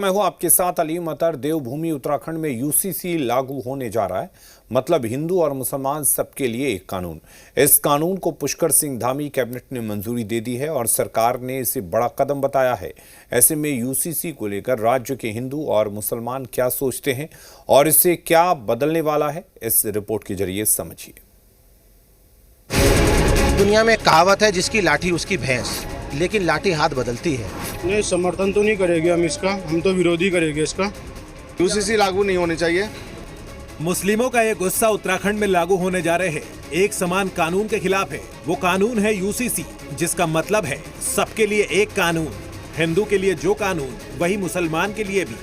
मैं हूं आपके साथ अलीम अतर। देवभूमि उत्तराखंड में यूसीसी लागू होने जा रहा है। मतलब हिंदू और मुसलमान सबके लिए एक कानून। इस कानून को पुष्कर सिंह धामी कैबिनेट ने मंजूरी दे दी है और सरकार ने इसे बड़ा कदम बताया है। ऐसे में यूसीसी को लेकर राज्य के हिंदू और मुसलमान क्या सोचते हैं और इससे क्या बदलने वाला है, इस रिपोर्ट के जरिए समझिए। दुनिया में कहावत है, जिसकी लाठी उसकी भैंस, लेकिन लाठी हाथ बदलती है। नहीं, समर्थन तो नहीं करेंगे हम इसका, हम तो विरोधी करेंगे इसका। यूसीसी लागू नहीं होनी चाहिए। मुस्लिमों का ये गुस्सा उत्तराखंड में लागू होने जा रहे एक समान कानून के खिलाफ है। वो कानून है यूसीसी, जिसका मतलब है सबके लिए एक कानून। हिंदू के लिए जो कानून, वही मुसलमान के लिए भी।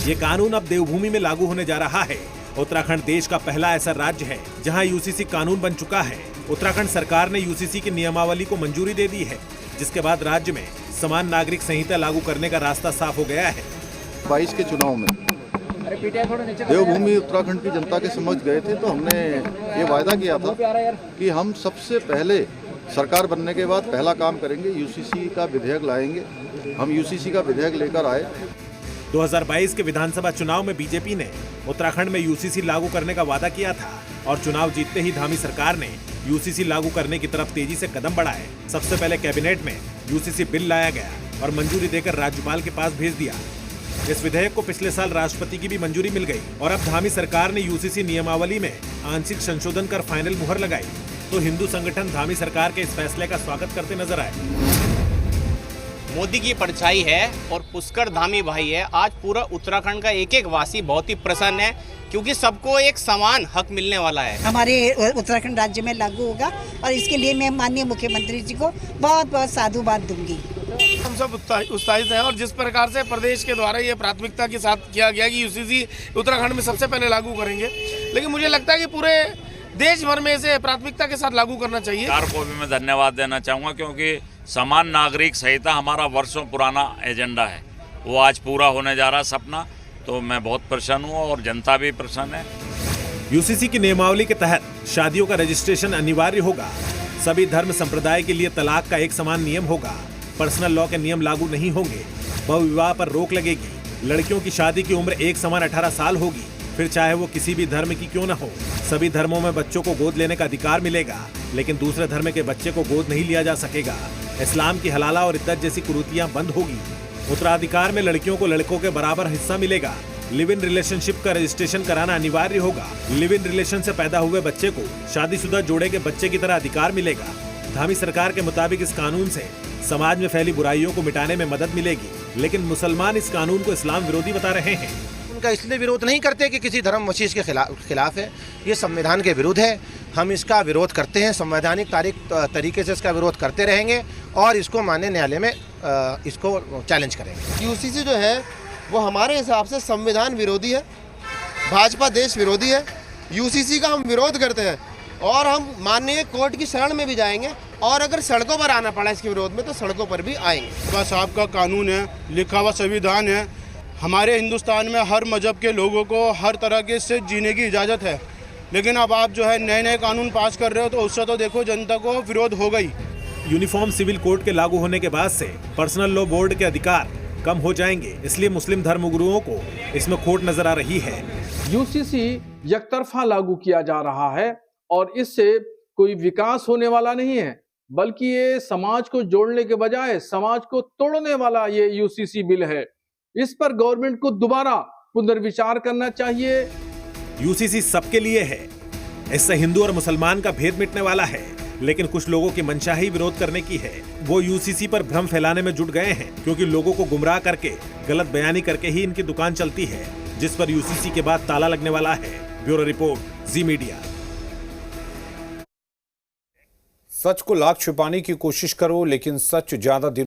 ये कानून अब देवभूमि में लागू होने जा रहा है। उत्तराखंड देश का पहला ऐसा राज्य है जहां यूसीसी कानून बन चुका है। उत्तराखंड सरकार ने यूसीसी की नियमावली को मंजूरी दे दी है, जिसके बाद राज्य में समान नागरिक संहिता लागू करने का रास्ता साफ हो गया है। 22 के चुनाव में देवभूमि उत्तराखंड की जनता के समक्ष गए थे, तो हमने ये वायदा किया था कि हम सबसे पहले सरकार बनने के बाद पहला काम करेंगे, यूसीसी का विधेयक लाएंगे। हम यूसीसी का विधेयक लेकर आए। 2022 के विधानसभा चुनाव में बीजेपी ने उत्तराखंड में यूसीसी लागू करने का वादा किया था और चुनाव जीतते ही धामी सरकार ने यूसीसी लागू करने की तरफ तेजी से कदम बढ़ाए। सबसे पहले कैबिनेट में यूसीसी बिल लाया गया और मंजूरी देकर राज्यपाल के पास भेज दिया। इस विधेयक को पिछले साल राष्ट्रपति की भी मंजूरी मिल गई और अब धामी सरकार ने यूसीसी नियमावली में आंशिक संशोधन कर फाइनल मुहर लगाई। तो हिंदू संगठन धामी सरकार के इस फैसले का स्वागत करते नजर आए। मोदी की परछाई है और पुष्कर धामी भाई है। आज पूरा उत्तराखंड का एक एक वासी बहुत ही प्रसन्न है, क्योंकि सबको एक समान हक मिलने वाला है। हमारे उत्तराखंड राज्य में लागू होगा और इसके लिए मैं माननीय मुख्यमंत्री जी को बहुत बहुत साधुवाद दूंगी। हम सब उत्साहित हैं और जिस प्रकार से प्रदेश के द्वारा ये प्राथमिकता के साथ किया गया कि यूसीसी उत्तराखंड में सबसे पहले लागू करेंगे, लेकिन मुझे लगता है कि पूरे देश भर में इसे प्राथमिकता के साथ लागू करना चाहिए। सरकार को भी मैं धन्यवाद देना चाहूँगा, क्योंकि समान नागरिक संहिता हमारा वर्षों पुराना एजेंडा है, वो आज पूरा होने जा रहा सपना। तो मैं बहुत प्रसन्न हूँ और जनता भी प्रसन्न है। यूसीसी की नियमावली के तहत शादियों का रजिस्ट्रेशन अनिवार्य होगा। सभी धर्म संप्रदाय के लिए तलाक का एक समान नियम होगा। पर्सनल लॉ के नियम लागू नहीं होंगे। बहुविवाह पर रोक लगेगी। लड़कियों की शादी की उम्र एक समान 18 साल होगी, फिर चाहे वो किसी भी धर्म की क्यों न हो। सभी धर्मों में बच्चों को गोद लेने का अधिकार मिलेगा, लेकिन दूसरे धर्म के बच्चे को गोद नहीं लिया जा सकेगा। इस्लाम की हलाला और इद्दत जैसी कुरीतियां बंद होगी। उत्तराधिकार में लड़कियों को लड़कों के बराबर हिस्सा मिलेगा। लिव इन रिलेशनशिप का रजिस्ट्रेशन कराना अनिवार्य होगा। लिव इन रिलेशन से पैदा हुए बच्चे को शादीशुदा जोड़े के बच्चे की तरह अधिकार मिलेगा। धामी सरकार के मुताबिक इस कानून से समाज में फैली बुराइयों को मिटाने में मदद मिलेगी, लेकिन मुसलमान इस कानून को इस्लाम विरोधी बता रहे हैं। उनका इसलिए विरोध नहीं करते कि किसी धर्म वशीष के खिलाफ है। ये संविधान के विरुद्ध है। हम इसका विरोध करते हैं, संवैधानिक तरीके से इसका विरोध करते रहेंगे और इसको माननीय न्यायालय में इसको चैलेंज करेंगे। यूसीसी जो है वो हमारे हिसाब से संविधान विरोधी है, भाजपा देश विरोधी है। यूसीसी का हम विरोध करते हैं और हम माननीय कोर्ट की शरण में भी जाएंगे और अगर सड़कों पर आना पड़ा इसके विरोध में तो सड़कों पर भी आएंगे। बस आपका कानून है, लिखा हुआ संविधान है। हमारे हिंदुस्तान में हर मजहब के लोगों को हर तरह के से जीने की इजाज़त है, लेकिन अब आप जो है नए नए कानून पास कर रहे हो, तो उससे तो देखो जनता को विरोध होगा ही। यूनिफॉर्म सिविल कोड के लागू होने के बाद से पर्सनल लॉ बोर्ड के अधिकार कम हो जाएंगे, इसलिए मुस्लिम धर्मगुरुओं को इसमें खोट नजर आ रही है। यूसीसी एकतरफा लागू किया जा रहा है और इससे कोई विकास होने वाला नहीं है, बल्कि ये समाज को जोड़ने के बजाय समाज को तोड़ने वाला ये यूसीसी बिल है। इस पर गवर्नमेंट को दोबारा पुनर्विचार करना चाहिए। यूसीसी सबके लिए है। इससे हिंदू और मुसलमान का भेद मिटने वाला है, लेकिन कुछ लोगों की मंशा ही विरोध करने की है। वो यूसीसी पर भ्रम फैलाने में जुट गए हैं, क्योंकि लोगों को गुमराह करके गलत बयानी करके ही इनकी दुकान चलती है, जिस पर यूसीसी के बाद ताला लगने वाला है। ब्यूरो रिपोर्ट, जी मीडिया। सच को लाख छुपाने की कोशिश करो, लेकिन सच ज्यादा